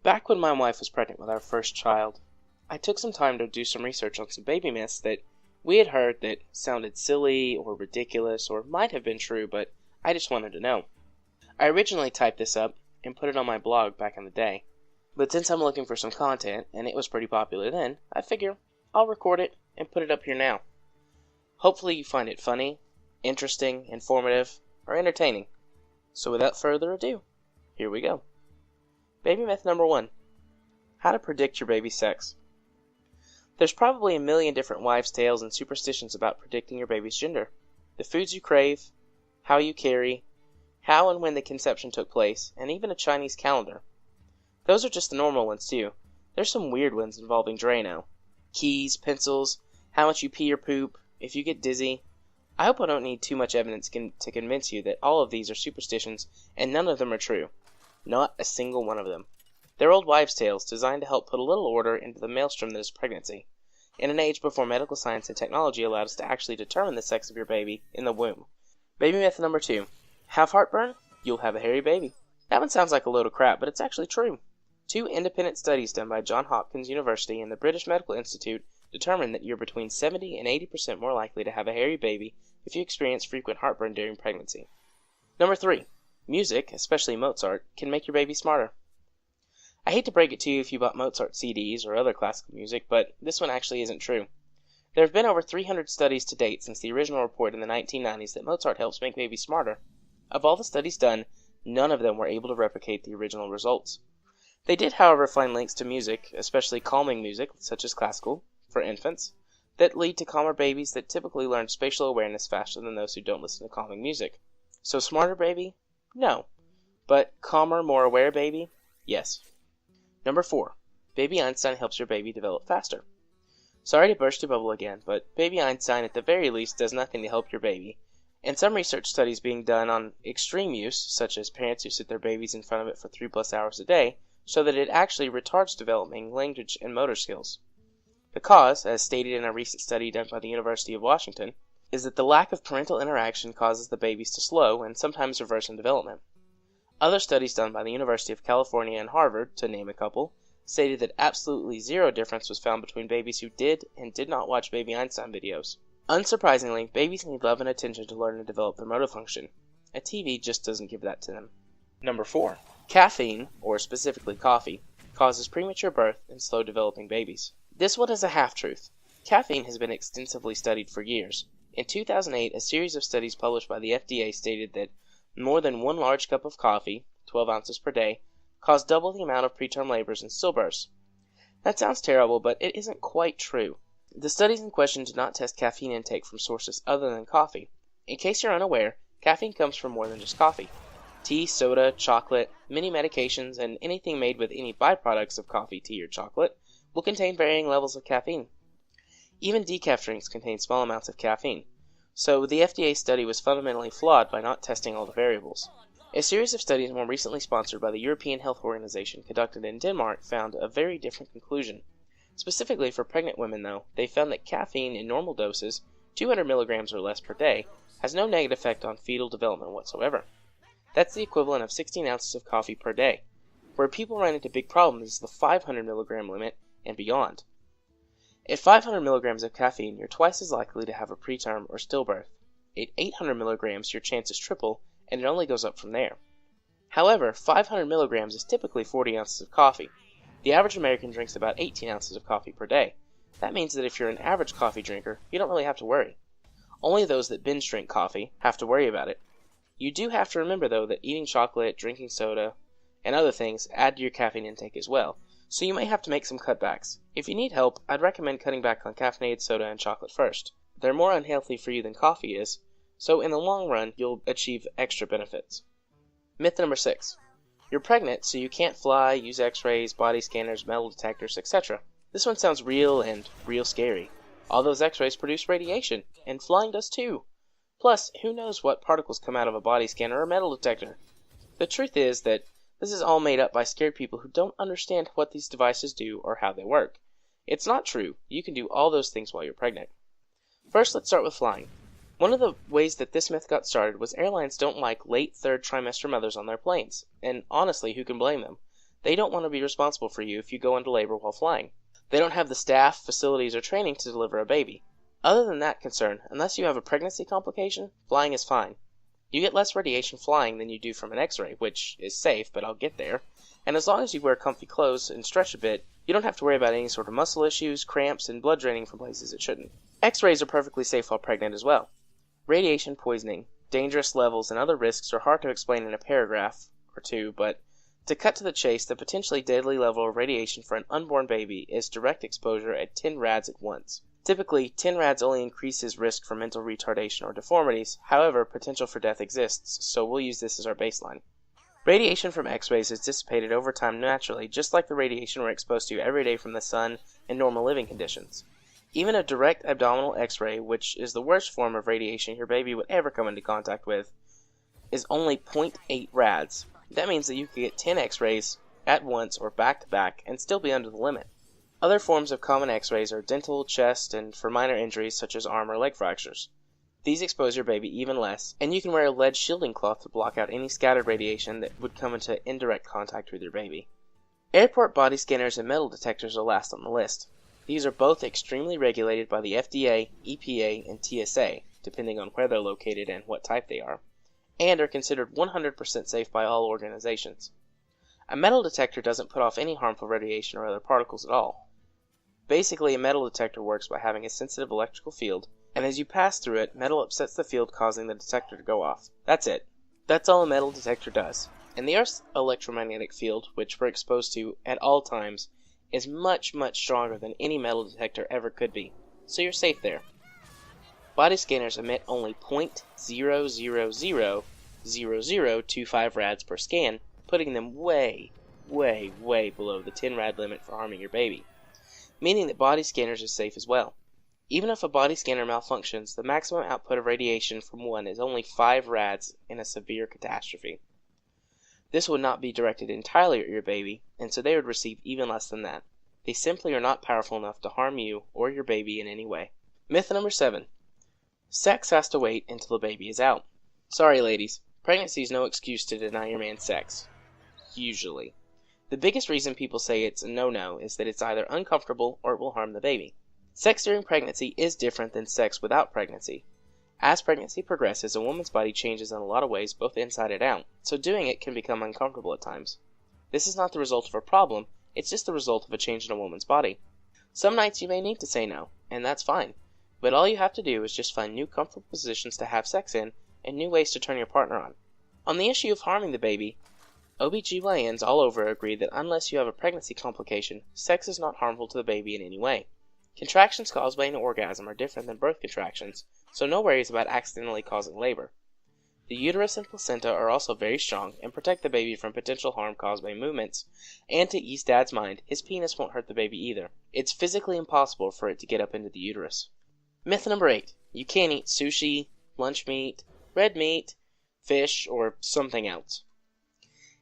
Back when my wife was pregnant with our first child, I took some time to do some research on some baby myths that we had heard that sounded silly or ridiculous or might have been true, but I just wanted to know. I originally typed this up and put it on my blog back in the day, but since I'm looking for some content and it was pretty popular then, I figure I'll record it and put it up here now. Hopefully you find it funny, interesting, informative, or entertaining. So without further ado, here we go. Baby myth number 1. How to predict your baby's sex. There's probably a million different wives' tales and superstitions about predicting your baby's gender. The foods you crave, how you carry, how and when the conception took place, and even a Chinese calendar. Those are just the normal ones too. There's some weird ones involving Drano. Keys, pencils, how much you pee or poop, if you get dizzy. I hope I don't need too much evidence to convince you that all of these are superstitions and none of them are true. Not a single one of them. They're old wives' tales designed to help put a little order into the maelstrom that is pregnancy, in an age before medical science and technology allowed us to actually determine the sex of your baby in the womb. Baby myth number 2. Have heartburn? You'll have a hairy baby. That one sounds like a load of crap, but it's actually true. 2 independent studies done by Johns Hopkins University and the British Medical Institute determined that you're between 70 and 80% more likely to have a hairy baby if you experience frequent heartburn during pregnancy. Number 3. Music, especially Mozart, can make your baby smarter. I hate to break it to you if you bought Mozart CDs or other classical music, but this one actually isn't true. There have been over 300 studies to date since the original report in the 1990s that Mozart helps make babies smarter. Of all the studies done, none of them were able to replicate the original results. They did, however, find links to music, especially calming music, such as classical, for infants, that lead to calmer babies that typically learn spatial awareness faster than those who don't listen to calming music. So smarter baby? No. But calmer, more aware baby? Yes. Number 4. Baby Einstein helps your baby develop faster. Sorry to burst your bubble again, but Baby Einstein at the very least does nothing to help your baby, and some research studies being done on extreme use, such as parents who sit their babies in front of it for 3+ hours a day, show that it actually retards developing language and motor skills. The cause, as stated in a recent study done by the University of Washington, is that the lack of parental interaction causes the babies to slow and sometimes reverse in development. Other studies done by the University of California and Harvard, to name a couple, stated that absolutely zero difference was found between babies who did and did not watch Baby Einstein videos. Unsurprisingly, babies need love and attention to learn and develop their motor function. A TV just doesn't give that to them. Number 4. Caffeine, or specifically coffee, causes premature birth in slow-developing babies. This one is a half-truth. Caffeine has been extensively studied for years. In 2008, a series of studies published by the FDA stated that more than 1 large cup of coffee, 12 ounces per day, caused double the amount of preterm labors and stillbirths. That sounds terrible, but it isn't quite true. The studies in question did not test caffeine intake from sources other than coffee. In case you're unaware, caffeine comes from more than just coffee. Tea, soda, chocolate, many medications, and anything made with any byproducts of coffee, tea, or chocolate will contain varying levels of caffeine. Even decaf drinks contain small amounts of caffeine. So the FDA study was fundamentally flawed by not testing all the variables. A series of studies more recently sponsored by the European Health Organization conducted in Denmark found a very different conclusion. Specifically for pregnant women, though, they found that caffeine in normal doses, 200 milligrams or less per day, has no negative effect on fetal development whatsoever. That's the equivalent of 16 ounces of coffee per day. Where people run into big problems is the 500 milligram limit and beyond. At 500 milligrams of caffeine, you're twice as likely to have a preterm or stillbirth. At 800 milligrams, your chances triple, and it only goes up from there. However, 500 milligrams is typically 40 ounces of coffee. The average American drinks about 18 ounces of coffee per day. That means that if you're an average coffee drinker, you don't really have to worry. Only those that binge drink coffee have to worry about it. You do have to remember, though, that eating chocolate, drinking soda, and other things add to your caffeine intake as well, so you may have to make some cutbacks. If you need help, I'd recommend cutting back on caffeinated soda and chocolate first. They're more unhealthy for you than coffee is, so in the long run, you'll achieve extra benefits. Myth number 6. You're pregnant, so you can't fly, use x-rays, body scanners, metal detectors, etc. This one sounds real and real scary. All those x-rays produce radiation, and flying does too. Plus, who knows what particles come out of a body scanner or metal detector? The truth is that this is all made up by scared people who don't understand what these devices do or how they work. It's not true. You can do all those things while you're pregnant. First, let's start with flying. One of the ways that this myth got started was airlines don't like late third trimester mothers on their planes, and honestly, who can blame them? they don't want to be responsible for you if you go into labor while flying. They don't have the staff, facilities, or training to deliver a baby. Other than that concern, unless you have a pregnancy complication, flying is fine. You get less radiation flying than you do from an X-ray, which is safe, but I'll get there. And as long as you wear comfy clothes and stretch a bit, you don't have to worry about any sort of muscle issues, cramps, and blood draining from places it shouldn't. X-rays are perfectly safe while pregnant as well. Radiation poisoning, dangerous levels, and other risks are hard to explain in a paragraph or two, but to cut to the chase, the potentially deadly level of radiation for an unborn baby is direct exposure at 10 rads at once. Typically, 10 rads only increases risk for mental retardation or deformities. However, potential for death exists, so we'll use this as our baseline. Radiation from X-rays is dissipated over time naturally, just like the radiation we're exposed to every day from the sun and normal living conditions. Even a direct abdominal X-ray, which is the worst form of radiation your baby would ever come into contact with, is only 0.8 rads. That means that you could get 10 X-rays at once or back to back and still be under the limit. Other forms of common X-rays are dental, chest, and for minor injuries such as arm or leg fractures. These expose your baby even less, and you can wear a lead shielding cloth to block out any scattered radiation that would come into indirect contact with your baby. Airport body scanners and metal detectors are last on the list. These are both extremely regulated by the FDA, EPA, and TSA, depending on where they're located and what type they are, and are considered 100% safe by all organizations. A metal detector doesn't put off any harmful radiation or other particles at all. Basically, a metal detector works by having a sensitive electrical field, and as you pass through it, metal upsets the field, causing the detector to go off. That's it. That's all a metal detector does. And the Earth's electromagnetic field, which we're exposed to at all times, is much, much stronger than any metal detector ever could be. So you're safe there. Body scanners emit only 0.0000025 rads per scan, putting them way, way, way below the 10 rad limit for harming your baby, meaning that body scanners are safe as well. Even if a body scanner malfunctions, the maximum output of radiation from one is only 5 rads in a severe catastrophe. This would not be directed entirely at your baby, and so they would receive even less than that. They simply are not powerful enough to harm you or your baby in any way. Myth number 7. Sex has to wait until the baby is out. Sorry ladies, pregnancy is no excuse to deny your man sex. Usually. The biggest reason people say it's a no-no is that it's either uncomfortable or it will harm the baby. Sex during pregnancy is different than sex without pregnancy. As pregnancy progresses, a woman's body changes in a lot of ways, both inside and out, so doing it can become uncomfortable at times. This is not the result of a problem, it's just the result of a change in a woman's body. Some nights you may need to say no, and that's fine, but all you have to do is just find new comfortable positions to have sex in and new ways to turn your partner on. On the issue of harming the baby, OBGYNs all over agree that unless you have a pregnancy complication, sex is not harmful to the baby in any way. Contractions caused by an orgasm are different than birth contractions, so no worries about accidentally causing labor. The uterus and placenta are also very strong and protect the baby from potential harm caused by movements, and to ease Dad's mind, his penis won't hurt the baby either. It's physically impossible for it to get up into the uterus. Myth number 8. You can't eat sushi, lunch meat, red meat, fish, or something else.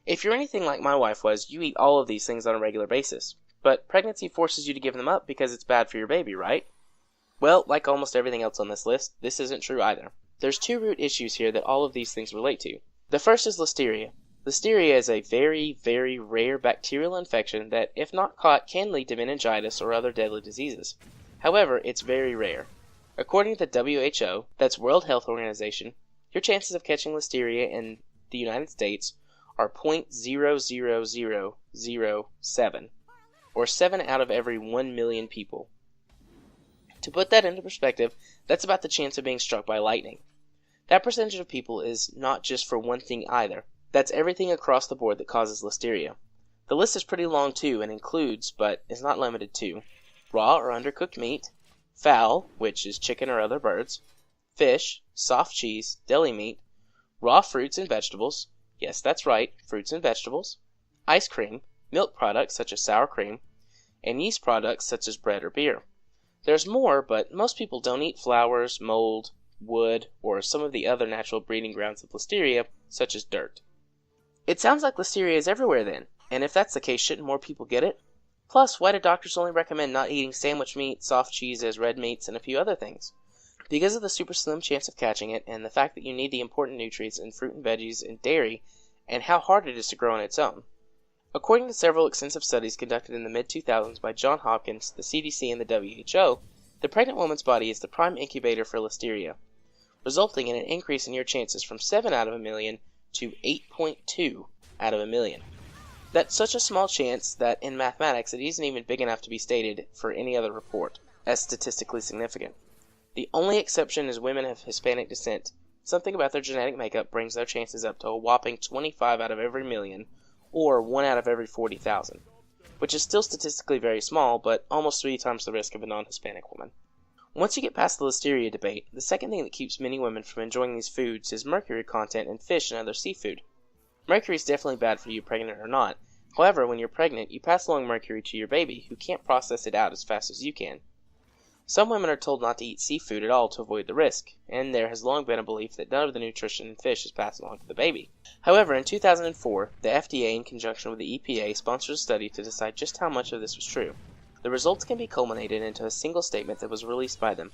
If you're anything like my wife was, you eat all of these things on a regular basis. But pregnancy forces you to give them up because it's bad for your baby, right? Well, like almost everything else on this list, this isn't true either. There's 2 root issues here that all of these things relate to. The first is listeria. Listeria is a very, very rare bacterial infection that, if not caught, can lead to meningitis or other deadly diseases. However, it's very rare. According to the WHO, that's World Health Organization, your chances of catching listeria in the United States are 0.00007. or 7 out of every 1 million people. To put that into perspective, that's about the chance of being struck by lightning. That percentage of people is not just for one thing either. That's everything across the board that causes listeria. The list is pretty long too and includes, but is not limited to, raw or undercooked meat, fowl, which is chicken or other birds, fish, soft cheese, deli meat, raw fruits and vegetables, yes that's right, fruits and vegetables, ice cream, milk products such as sour cream, and yeast products such as bread or beer. There's more, but most people don't eat flowers, mold, wood, or some of the other natural breeding grounds of listeria, such as dirt. It sounds like listeria is everywhere then, and if that's the case, shouldn't more people get it? Plus, why do doctors only recommend not eating sandwich meat, soft cheeses, red meats, and a few other things? Because of the super slim chance of catching it, and the fact that you need the important nutrients in fruit and veggies and dairy, and how hard it is to grow on its own. According to several extensive studies conducted in the mid-2000s by Johns Hopkins, the CDC, and the WHO, the pregnant woman's body is the prime incubator for listeria, resulting in an increase in your chances from 7 out of a million to 8.2 out of a million. That's such a small chance that in mathematics it isn't even big enough to be stated for any other report as statistically significant. The only exception is women of Hispanic descent. Something about their genetic makeup brings their chances up to a whopping 25 out of every million, or 1 out of every 40,000, which is still statistically very small, but almost 3 times the risk of a non-Hispanic woman. Once you get past the listeria debate, the second thing that keeps many women from enjoying these foods is mercury content in fish and other seafood. Mercury is definitely bad for you, pregnant or not. However, when you're pregnant, you pass along mercury to your baby, who can't process it out as fast as you can. Some women are told not to eat seafood at all to avoid the risk, and there has long been a belief that none of the nutrition in fish is passed along to the baby. However, in 2004, the FDA, in conjunction with the EPA, sponsored a study to decide just how much of this was true. The results can be culminated into a single statement that was released by them.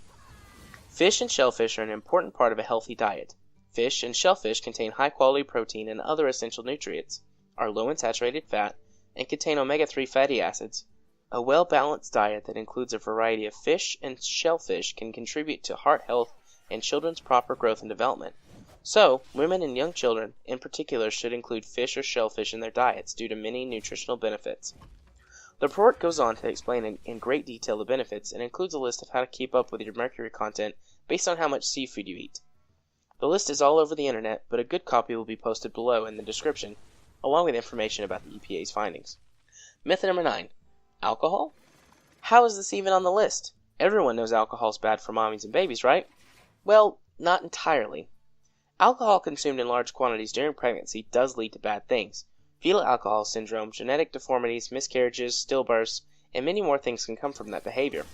Fish and shellfish are an important part of a healthy diet. Fish and shellfish contain high-quality protein and other essential nutrients, are low in saturated fat, and contain omega-3 fatty acids. A well-balanced diet that includes a variety of fish and shellfish can contribute to heart health and children's proper growth and development. So, women and young children, in particular, should include fish or shellfish in their diets due to many nutritional benefits. The report goes on to explain in great detail the benefits and includes a list of how to keep up with your mercury content based on how much seafood you eat. The list is all over the internet, but a good copy will be posted below in the description, along with information about the EPA's findings. Myth number 9. Alcohol? How is this even on the list? Everyone knows alcohol is bad for mommies and babies, right? Well, not entirely. Alcohol consumed in large quantities during pregnancy does lead to bad things. Fetal alcohol syndrome, genetic deformities, miscarriages, stillbirths, and many more things can come from that behavior.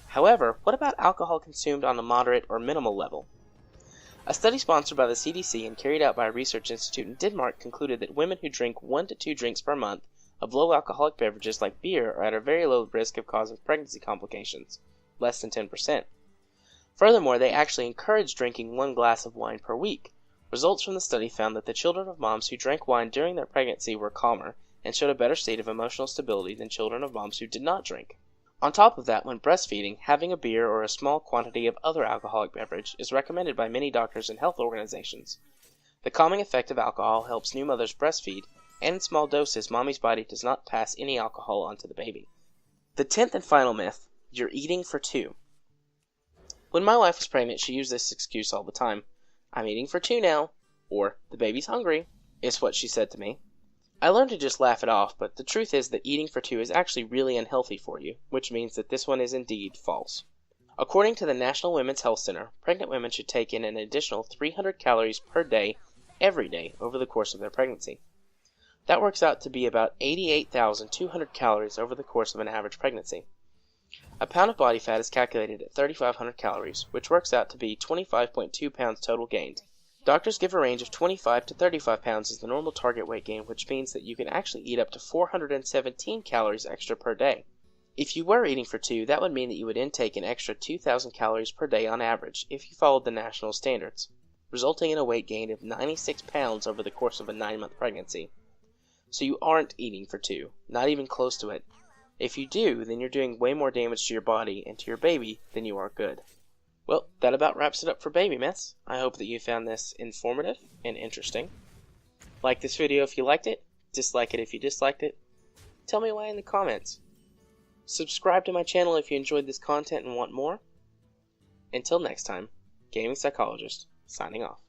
However, what about alcohol consumed on a moderate or minimal level? A study sponsored by the CDC and carried out by a research institute in Denmark concluded that women who drink 1 to 2 drinks per month of low alcoholic beverages like beer are at a very low risk of causing pregnancy complications, less than 10%. Furthermore, they actually encouraged drinking 1 glass of wine per week. Results from the study found that the children of moms who drank wine during their pregnancy were calmer and showed a better state of emotional stability than children of moms who did not drink. On top of that, when breastfeeding, having a beer or a small quantity of other alcoholic beverage is recommended by many doctors and health organizations. The calming effect of alcohol helps new mothers breastfeed, and in small doses, mommy's body does not pass any alcohol onto the baby. The 10th and final myth, you're eating for 2. When my wife was pregnant, she used this excuse all the time. I'm eating for 2 now, or the baby's hungry, is what she said to me. I learned to just laugh it off, but the truth is that eating for 2 is actually really unhealthy for you, which means that this one is indeed false. According to the National Women's Health Center, pregnant women should take in an additional 300 calories per day, every day, over the course of their pregnancy. That works out to be about 88,200 calories over the course of an average pregnancy. A pound of body fat is calculated at 3,500 calories, which works out to be 25.2 pounds total gained. Doctors give a range of 25 to 35 pounds as the normal target weight gain, which means that you can actually eat up to 417 calories extra per day. If you were eating for 2, that would mean that you would intake an extra 2,000 calories per day on average if you followed the national standards, resulting in a weight gain of 96 pounds over the course of a 9-month pregnancy. So you aren't eating for 2, not even close to it. If you do, then you're doing way more damage to your body and to your baby than you are good. Well, that about wraps it up for baby myths. I hope that you found this informative and interesting. Like this video if you liked it, dislike it if you disliked it. Tell me why in the comments. Subscribe to my channel if you enjoyed this content and want more. Until next time, Gaming Psychologist, signing off.